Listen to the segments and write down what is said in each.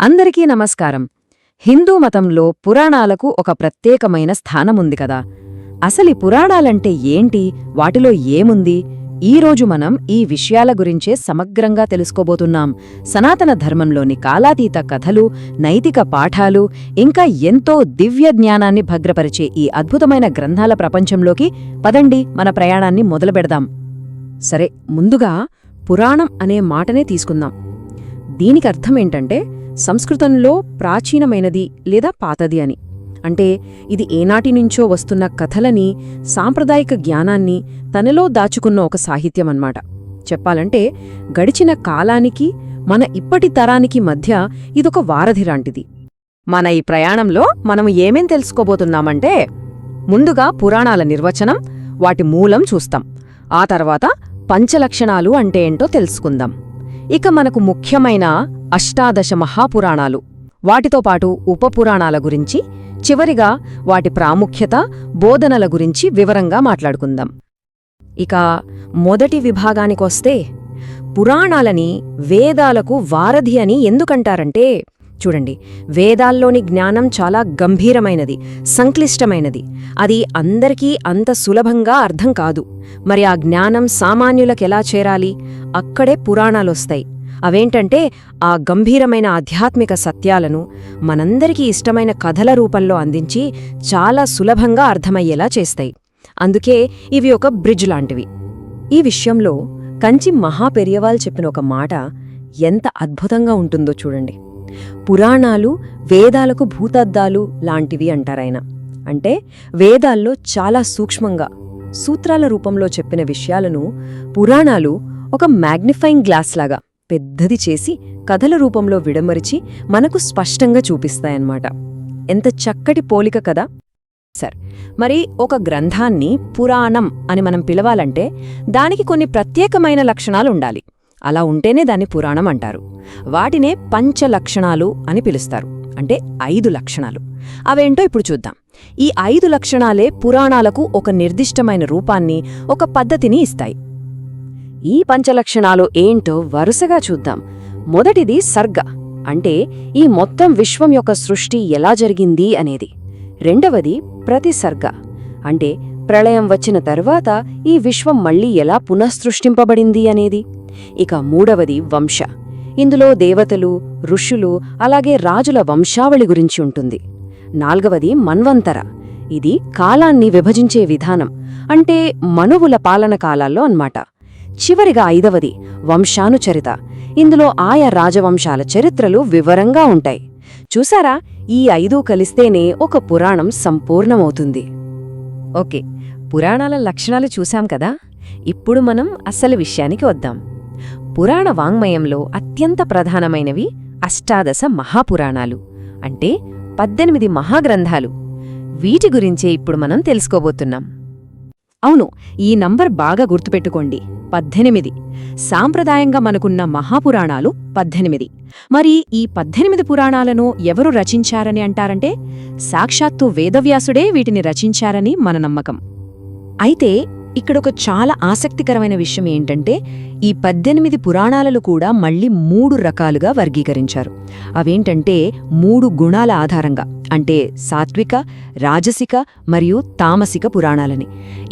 అందరికీ నమస్కారం. హిందూ మతంలో పురాణాలకు ఒక ప్రత్యేకమైన స్థానముంది కదా. అసలు పురాణాలంటే ఏంటి, వాటిలో ఏముంది? ఈరోజు మనం ఈ విషయాల గురించే సమగ్రంగా తెలుసుకోబోతున్నాం. సనాతన ధర్మంలోని కాలాతీత కథలు, నైతిక పాఠాలు, ఇంకా ఎంతో దివ్య జ్ఞానాన్ని భద్రపరిచే ఈ అద్భుతమైన గ్రంథాల ప్రపంచంలోకి పదండి మన ప్రయాణాన్ని మొదలుపెడదాం. సరే, ముందుగా పురాణం అనే మాటనే తీసుకుందాం. దీనికి అర్థమేంటంటే సంస్కృతంలో ప్రాచీనమైనది లేదా పాతది అని. అంటే ఇది ఏనాటి నుంచో వస్తున్న కథలని, సాంప్రదాయిక జ్ఞానాన్ని తనలో దాచుకున్న ఒక సాహిత్యమన్నమాట. చెప్పాలంటే గడిచిన కాలానికి మన ఇప్పటి తరానికి మధ్య ఇదొక వారధిలాంటిది. మన ఈ ప్రయాణంలో మనం ఏమేం తెలుసుకోబోతున్నామంటే, ముందుగా పురాణాల నిర్వచనం, వాటి మూలం చూస్తాం. ఆ తర్వాత పంచలక్షణాలు అంటే ఏంటో తెలుసుకుందాం. ఇక మనకు ముఖ్యమైన అష్టాదశ మహాపురాణాలు, వాటితో పాటు ఉపపురాణాల గురించి, చివరిగా వాటి ప్రాముఖ్యత, బోధనల గురించి వివరంగా మాట్లాడుకుందాం. ఇక మొదటి విభాగానికొస్తే, పురాణాలని వేదాలకు వారధి అని ఎందుకంటారంటే, చూడండి, వేదాల్లోని జ్ఞానం చాలా గంభీరమైనది, సంక్లిష్టమైనది. అది అందరికీ అంత సులభంగా అర్థం కాదు. మరి ఆ జ్ఞానం సామాన్యులకెలా చేరాలి? అక్కడే పురాణాలొస్తాయి. అవేంటంటే ఆ గంభీరమైన ఆధ్యాత్మిక సత్యాలను మనందరికీ ఇష్టమైన కథల రూపంలో అందించి చాలా సులభంగా అర్థమయ్యేలా చేస్తాయి. అందుకే ఇవి ఒక బ్రిడ్జ్ లాంటివి. ఈ విషయంలో కంచి మహాపెరియవాల్ చెప్పిన ఒక మాట ఎంత అద్భుతంగా ఉంటుందో చూడండి. పురాణాలు వేదాలకు భూతద్దాలు లాంటివి అంటారాయన. అంటే వేదాల్లో చాలా సూక్ష్మంగా సూత్రాల రూపంలో చెప్పిన విషయాలను పురాణాలు ఒక మ్యాగ్నిఫైయింగ్ గ్లాస్ లాగా పెద్దది చేసి కథల రూపంలో విడమరిచి మనకు స్పష్టంగా చూపిస్తాయన్నమాట. ఎంత చక్కటి పోలిక కదా. సరే, మరి ఒక గ్రంథాన్ని పురాణం అని మనం పిలవాలంటే దానికి కొన్ని ప్రత్యేకమైన లక్షణాలుండాలి. అలా ఉంటేనే దాన్ని పురాణం అంటారు. వాటినే పంచలక్షణాలు అని పిలుస్తారు. అంటే 5 లక్షణాలు. అవేంటో ఇప్పుడు చూద్దాం. ఈ 5 లక్షణాలే పురాణాలకు ఒక నిర్దిష్టమైన రూపాన్ని, ఒక పద్ధతిని ఇస్తాయి. ఈ పంచలక్షణాలు ఏంటో వరుసగా చూద్దాం. మొదటిది సర్గ, అంటే ఈ మొత్తం విశ్వం యొక్క సృష్టి ఎలా జరిగింది అనేది. రెండవది ప్రతిసర్గ, అంటే ప్రళయం వచ్చిన తరువాత ఈ విశ్వం మళ్లీ ఎలా పునఃసృష్టింపబడింది అనేది. ఇక మూడవది వంశ. ఇందులో దేవతలు, ఋషులు, అలాగే రాజుల వంశావళి గురించి ఉంటుంది. నాల్గవది మన్వంతర. ఇది కాలాన్ని విభజించే విధానం, అంటే మనువుల పాలన కాలాల్లో అన్నమాట. చివరిగా 5వది వంశానుచరిత. ఇందులో ఆయా రాజవంశాల చరిత్రలు వివరంగా ఉంటాయి. చూసారా, ఈ 5 కలిస్తేనే ఒక పురాణం సంపూర్ణమవుతుంది. ఓకే, పురాణాల లక్షణాలు చూశాం కదా. ఇప్పుడు మనం అసలు విషయానికి వద్దాం. పురాణ వాంగ్మయంలో అత్యంత ప్రధానమైనవి అష్టాదశ మహాపురాణాలు, అంటే 18 మహాగ్రంథాలు. వీటి గురించే ఇప్పుడు మనం తెలుసుకోబోతున్నాం. అవును, ఈ నంబర్ బాగా గుర్తుపెట్టుకోండి, 18. సాంప్రదాయంగా మనకున్న మహాపురాణాలు 18. మరి ఈ 18 పురాణాలను ఎవరు రచించారని అంటారంటే, సాక్షాత్తు వేదవ్యాసుడే వీటిని రచించారని మన నమ్మకం. అయితే ఇక్కడొక చాలా ఆసక్తికరమైన విషయం ఏంటంటే, ఈ 18 పురాణాలను కూడా మళ్లీ 3 రకాలుగా వర్గీకరించారు. అవేంటంటే 3 గుణాల ఆధారంగా, అంటే సాత్విక, రాజసిక మరియు తామసిక పురాణాలని.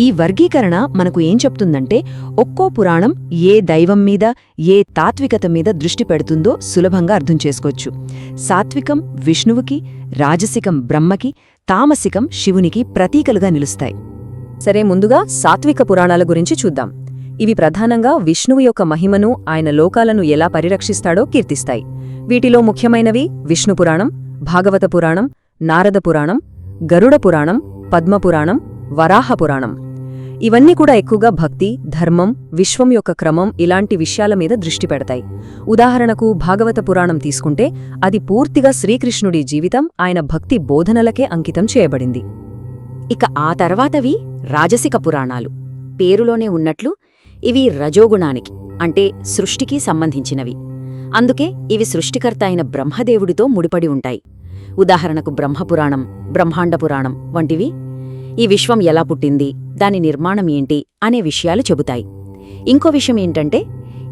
ఈ వర్గీకరణ మనకు ఏం చెప్తుందంటే, ఒక్కో పురాణం ఏ దైవం మీద, ఏ తాత్వికత మీద దృష్టి పెడుతుందో సులభంగా అర్థం చేసుకోవచ్చు. సాత్వికం విష్ణువుకి, రాజసికం బ్రహ్మకి, తామసికం శివునికి ప్రతీకలుగా నిలుస్తాయి. సరే, ముందుగా సాత్విక పురాణాల గురించి చూద్దాం. ఇవి ప్రధానంగా విష్ణువు యొక్క మహిమను, ఆయన లోకాలను ఎలా పరిరక్షిస్తాడో కీర్తిస్తాయి. వీటిలో ముఖ్యమైనవి విష్ణుపురాణం, భాగవత పురాణం, నారద పురాణం, గరుడ పురాణం, పద్మపురాణం, వరాహపురాణం. ఇవన్నీ కూడా ఎక్కువగా భక్తి, ధర్మం, విశ్వం యొక్క క్రమం ఇలాంటి విషయాల మీద దృష్టి పెడతాయి. ఉదాహరణకు భాగవత పురాణం తీసుకుంటే అది పూర్తిగా శ్రీకృష్ణుడి జీవితం, ఆయన భక్తి బోధనలకే అంకితం చేయబడింది. ఇక ఆ తర్వాతవి రాజసిక పురాణాలు. పేరులోనే ఉన్నట్లు ఇవి రజోగుణానికి, అంటే సృష్టికి సంబంధించినవి. అందుకే ఇవి సృష్టికర్త అయిన బ్రహ్మదేవుడితో ముడిపడి ఉంటాయి. ఉదాహరణకు బ్రహ్మపురాణం, బ్రహ్మాండ పురాణం వంటివి ఈ విశ్వం ఎలా పుట్టింది, దాని నిర్మాణం ఏంటి అనే విషయాలు చెబుతాయి. ఇంకో విషయం ఏంటంటే,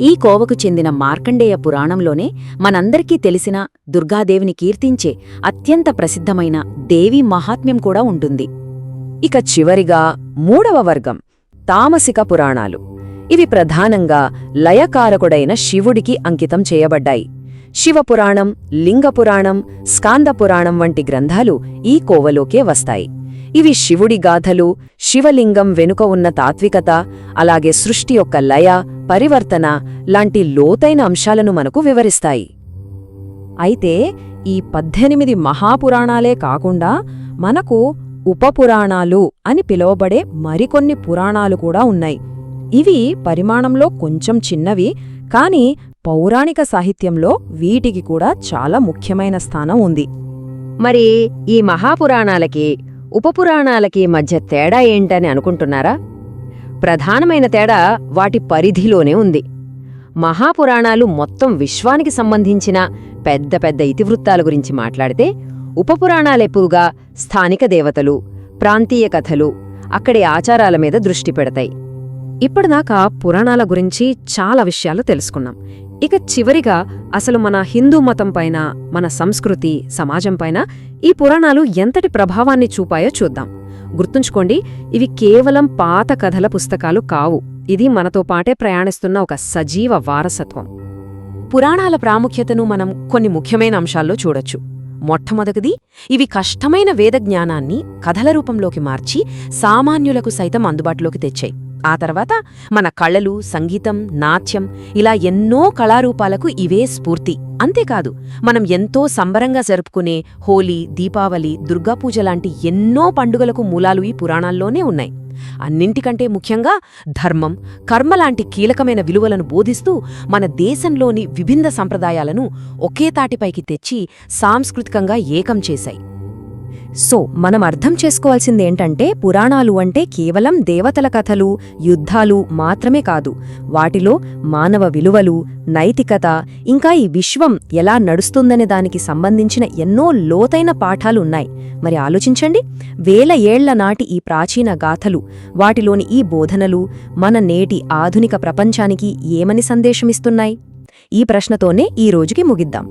ఈ కోవకు చెందిన మార్కండేయ పురాణంలోనే మనందరికీ తెలిసిన దుర్గాదేవిని కీర్తించే అత్యంత ప్రసిద్ధమైన దేవీ మహాత్మ్యం కూడా ఉంటుంది. ఇక చివరిగా 3వ వర్గం తామసిక పురాణాలు. ఇవి ప్రధానంగా లయకారకుడైన శివుడికి అంకితం చేయబడ్డాయి. శివపురాణం, లింగపురాణం, స్కాందపురాణం వంటి గ్రంథాలు ఈ కోవలోకే వస్తాయి. ఇవి శివుడి గాథలు, శివలింగం వెనుక ఉన్న తాత్వికత, అలాగే సృష్టి యొక్క లయ, పరివర్తన లాంటి లోతైన అంశాలను మనకు వివరిస్తాయి. అయితే ఈ 18 మహాపురాణాలే కాకుండా మనకు ఉపపురాణాలు అని పిలువబడే మరికొన్ని పురాణాలు కూడా ఉన్నాయి. ఇవి పరిమాణంలో కొంచెం చిన్నవి, కాని పౌరాణిక సాహిత్యంలో వీటికి కూడా చాలా ముఖ్యమైన స్థానం ఉంది. మరి ఈ మహాపురాణాలకి ఉపపురాణాలకి మధ్య తేడా ఏంటని అనుకుంటున్నారా? ప్రధానమైన తేడా వాటి పరిధిలోనే ఉంది. మహాపురాణాలు మొత్తం విశ్వానికి సంబంధించిన పెద్ద పెద్ద ఇతివృత్తాల గురించి మాట్లాడితే, ఉపపురాణాలెప్పుడుగా స్థానిక దేవతలు, ప్రాంతీయ కథలు, అక్కడి ఆచారాల మీద దృష్టి పెడతాయి. ఇప్పటిదాకా పురాణాల గురించి చాలా విషయాలు తెలుసుకున్నాం. ఇక చివరిగా అసలు మన హిందూ మతం పైన, మన సంస్కృతి, సమాజం పైన ఈ పురాణాలు ఎంతటి ప్రభావాన్ని చూపాయో చూద్దాం. గుర్తుంచుకోండి, ఇవి కేవలం పాత కథల పుస్తకాలు కావు. ఇది మనతో పాటే ప్రయాణిస్తున్న ఒక సజీవ వారసత్వం. పురాణాల ప్రాముఖ్యతను మనం కొన్ని ముఖ్యమైన అంశాల్లో చూడొచ్చు. మొట్టమొదటిది, ఇవి కష్టమైన వేదజ్ఞానాన్ని కథల రూపంలోకి మార్చి సామాన్యులకు సైతం అందుబాటులోకి తెచ్చాయి. ఆ తర్వాత మన కళలు, సంగీతం, నాట్యం ఇలా ఎన్నో కళారూపాలకు ఇవే స్ఫూర్తి. అంతేకాదు, మనం ఎంతో సంబరంగా జరుపుకునే హోలీ, దీపావళి, దుర్గాపూజ లాంటి ఎన్నో పండుగలకు మూలాలు ఈ పురాణాల్లోనే ఉన్నాయి. అన్నింటికంటే ముఖ్యంగా ధర్మం, కర్మ లాంటి కీలకమైన విలువలను బోధిస్తూ మన దేశంలోని విభిన్న సంప్రదాయాలను ఒకే తాటిపైకి తెచ్చి సాంస్కృతికంగా ఏకం చేశాయి. సో మనం అర్థం చేసుకోవాల్సిందేంటంటే, పురాణాలు అంటే కేవలం దేవతల కథలు, యుద్ధాలు మాత్రమే కాదు. వాటిలో మానవ విలువలు, నైతికత, ఇంకా ఈ విశ్వం ఎలా నడుస్తుందనే దానికి సంబంధించిన ఎన్నో లోతైన పాఠాలు ఉన్నాయి. మరి ఆలోచించండి, వేల ఏళ్ల నాటి ఈ ప్రాచీన గాథలు, వాటిలోని ఈ బోధనలు మన నేటి ఆధునిక ప్రపంచానికి ఏమని సందేశమిస్తున్నాయి? ఈ ప్రశ్నతోనే ఈ రోజుకి ముగిద్దాం.